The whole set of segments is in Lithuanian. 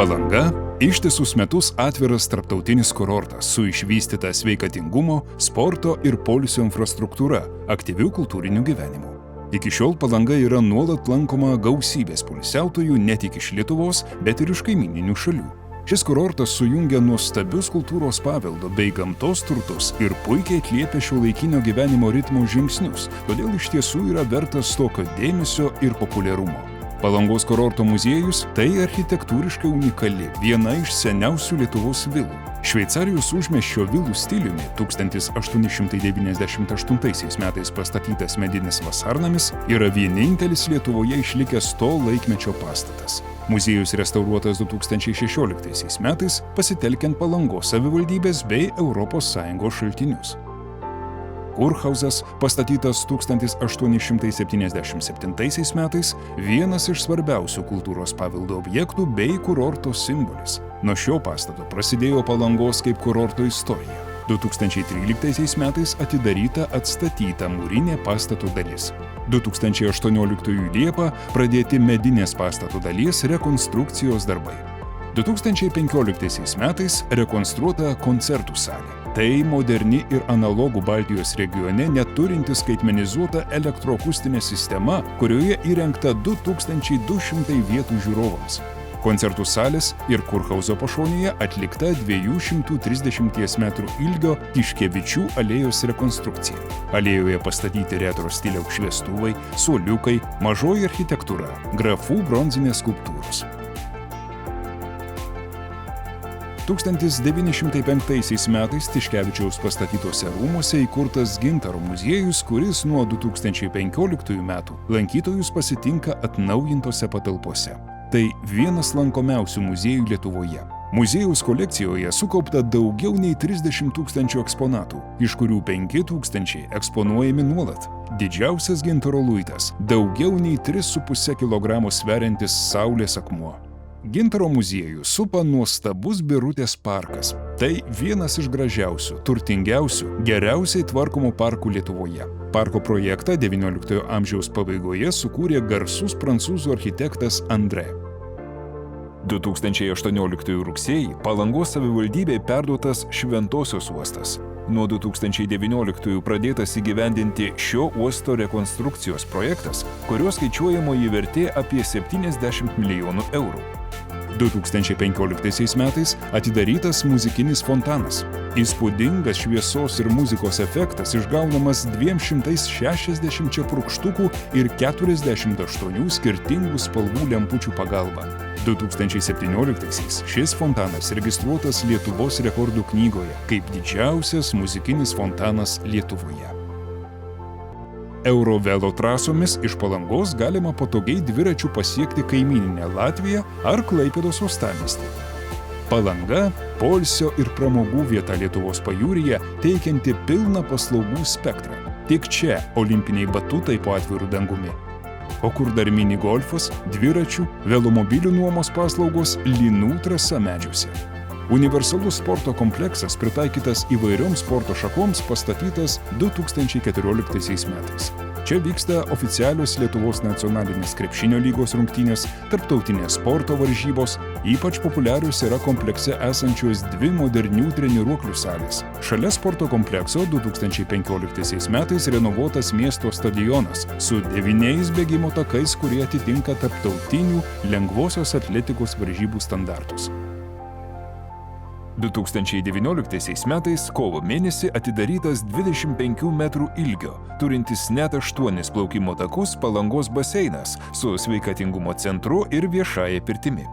Palanga – ištisus metus atviras tarptautinis kurortas su išvystyta sveikatingumo, sporto ir poilsio infrastruktūra, aktyviu kultūriniu gyvenimu. Iki šiol Palanga yra nuolat lankoma gausybės poilsiautojų ne tik iš Lietuvos, bet ir iš kaimyninių šalių. Šis kurortas sujungia nuostabius kultūros paveldo bei gamtos turtus ir puikiai atliepia šiuolaikinio gyvenimo ritmo žingsnius, todėl iš tiesų yra vertas tokio dėmesio ir populiarumo. Palangos kurorto muziejus – tai architektūriškai unikali, viena iš seniausių Lietuvos vilų. Šveicarijos užmiesčio vilų stiliumi 1898 metais pastatytas medinis vasarnamis yra vienintelis Lietuvoje išlikęs to laikmečio pastatas. Muziejus restauruotas 2016 metais pasitelkiant Palangos savivaldybės bei ES šaltinius. Kurhauzas, pastatytas 1877 metais, vienas iš svarbiausių kultūros paveldo objektų bei kurorto simbolis. Nuo šio pastato prasidėjo Palangos kaip kurorto istorija. 2013 metais atidaryta atstatyta mūrinė pastato dalis. 2018 Liepą pradėti medinės pastato dalies rekonstrukcijos darbai. 2015 metais rekonstruota koncertų salė. Tai moderni ir analogų Baltijos regione neturinti skaitmenizuota elektroakustinė sistema, kurioje įrengta 2200 vietų žiūrovams. Koncertų salės ir Kurhauzo pašonėje atlikta 230 metrų ilgio Tiškevičių alėjos rekonstrukcija. Alėjoje pastatyti retro stiliaus šviestuvai, suoliukai, mažoji architektūra, grafų bronzinės skulptūros. 1905 metais Tiškevičiaus pastatytose rūmuose įkurtas Gintaro muziejus, kuris nuo 2015 metų lankytojus pasitinka atnaujintose patalpose. Tai vienas lankomiausių muziejų Lietuvoje. Muziejaus kolekcijoje sukaupta daugiau nei 30 000 eksponatų, iš kurių 5 000 eksponuojami nuolat. Didžiausias Gintaro luitas – daugiau nei 3,5 kg sveriantis saulės akmuo. Gintaro muziejų supa nuostabus Birutės parkas. Tai vienas iš gražiausių, turtingiausių, geriausiai tvarkomų parkų Lietuvoje. Parko projektą XIX amžiaus pabaigoje sukūrė garsus prancūzų architektas André. 2018 rugsėjį Palangos savivaldybei perduotas Šventosios uostas. Nuo 2019 pradėtas įgyvendinti šio uosto rekonstrukcijos projektas, kurio skaičiuojamoji vertė apie 70 milijonų eurų. 2015 metais atidarytas muzikinis fontanas. Įspūdingas šviesos ir muzikos efektas išgaunamas 260 purkštukų ir 48 skirtingų spalvų lempučių pagalba. 2017 šis fontanas registruotas Lietuvos rekordų knygoje kaip didžiausias muzikinis fontanas Lietuvoje. Eurovelo trasomis iš Palangos galima patogiai dviračiu pasiekti kaimyninę Latviją ar Klaipėdos uostamiestį. Palanga – poilsio ir pramogų vieta Lietuvos pajūryje, teikianti pilną paslaugų spektrą. Tik čia olimpiniai batutai po atviru dangumi. O kur dar mini golfas, dviračių, velomobilių nuomos paslaugos, lynų trasa medžiuose. Universalus sporto kompleksas pritaikytas įvairioms sporto šakoms pastatytas 2014 metais. Čia vyksta oficialios Lietuvos nacionalinės krepšinio lygos rungtynės, tarptautinės sporto varžybos, ypač populiarios yra komplekse esančios 2 modernių treniruoklių salės. Šalia sporto komplekso 2015 metais renovuotas miesto stadionas su 9 bėgimo takais, kurie atitinka tarptautinių lengvosios atletikos varžybų standartus. 2019 metais kovo mėnesį atidarytas 25 metrų ilgio, turintis net 8 plaukimo takus Palangos baseinas su sveikatingumo centru ir viešąja pirtimi.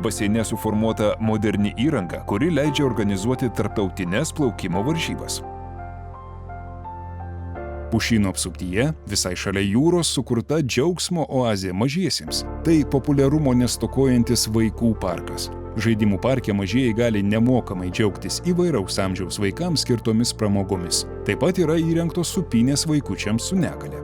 Baseine suformuota moderni įranga, kuri leidžia organizuoti tarptautines plaukimo varžybas. Pušyno apsuptyje, visai šalia jūros, sukurta džiaugsmo oazė mažiesiems. Tai populiarumo nestokojantis vaikų parkas. Žaidimų parke mažieji gali nemokamai džiaugtis įvairaus amžiaus vaikams skirtomis pramogomis. Taip pat yra įrengtos supynės vaikučiams su negalia.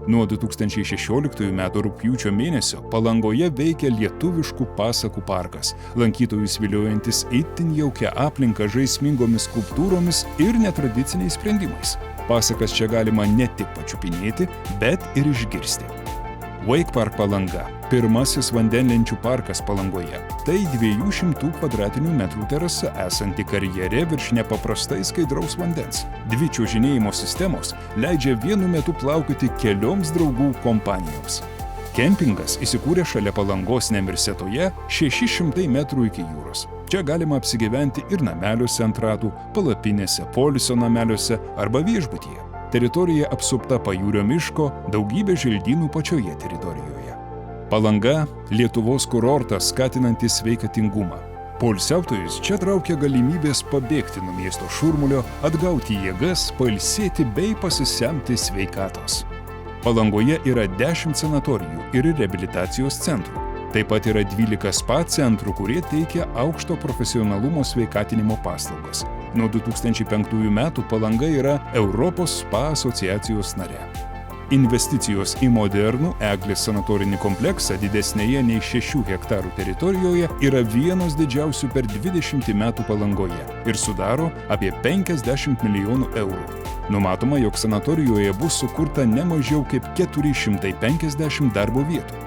Nuo 2016 metų rugpjūčio mėnesio Palangoje veikia lietuviškų pasakų parkas, lankytojus viliojantis itin jaukia aplinka žaismingomis skulptūromis ir netradiciniais sprendimais. Pasakas čia galima ne tik pačiupinėti, bet ir išgirsti. Wake Park Palanga – pirmasis vandenlenčių parkas Palangoje. Tai 200 kvadratinių metrų terasa esanti karjere virš nepaprastai skaidraus vandens. 2 čiuožinėjimo sistemos leidžia vienu metu plaukioti kelioms draugų kompanijoms. Kempingas įsikūrė šalia Palangos Nemirsetoje 600 metrų iki jūros. Čia galima apsigyventi ir nameliuose ant ratų, palapinėse, poilsio nameliuose arba viešbutyje. Teritorija apsupta pajūrio miško, daugybė želdynų pačioje teritorijoje. Palanga – Lietuvos kurortas skatinantis sveikatingumą. Poilsiautojus čia traukia galimybės pabėgti nuo miesto šurmulio, atgauti jėgas, pailsėti bei pasisemti sveikatos. Palangoje yra 10 sanatorijų ir reabilitacijos centrų. Taip pat yra 12 spa centrų, kurie teikia aukšto profesionalumo sveikatinimo paslaugas. Nuo 2005 metų Palanga yra Europos spa asociacijos nare. Investicijos į modernų Eglės sanatorinį kompleksą didesnėje nei 6 hektarų teritorijoje yra vienos didžiausių per 20 metų Palangoje ir sudaro apie 50 milijonų eurų. Numatoma, jog sanatorijoje bus sukurta ne mažiau kaip 450 darbo vietų.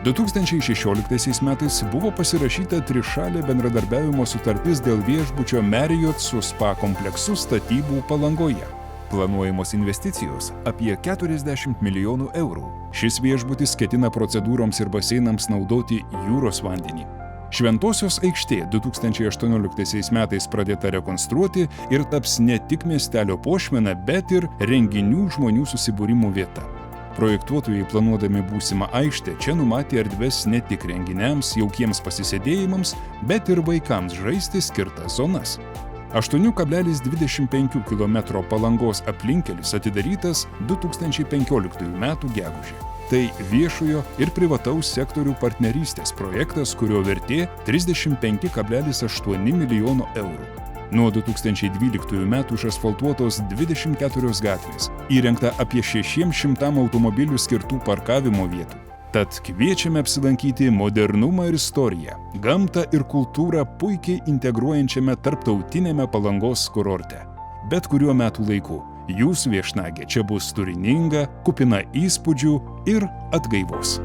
2016 metais buvo pasirašyta trišalė bendradarbiavimo sutartis dėl viešbučio Marriott su spa kompleksu statybų Palangoje. Planuojamos investicijos apie 40 milijonų eurų. Šis viešbutis ketina procedūroms ir baseinams naudoti jūros vandenį. Šventosios aikštė 2018 metais pradėta rekonstruoti ir taps ne tik miestelio puošmena, bet ir renginių žmonių susibūrimų vieta. Projektuotojai planuodami būsimą aikštę čia numatė erdves ne tik renginiams, jaukiems pasisėdėjimams, bet ir vaikams žaisti skirtas zonas. 8,25 km Palangos aplinkelis atidarytas 2015 m. gegužę. Tai viešojo ir privataus sektorių partnerystės projektas, kurio vertė 35,8 milijono eurų. Nuo 2012 metų išasfaltuotos 24 gatvės, įrengta apie 600 automobilių skirtų parkavimo vietų. Tad kviečiame apsilankyti modernumą ir istoriją, gamtą ir kultūrą puikiai integruojančiame tarptautinėme Palangos kurorte. Bet kuriuo metų laiku jūsų viešnagė čia bus turininga, kupina įspūdžių ir atgaivos.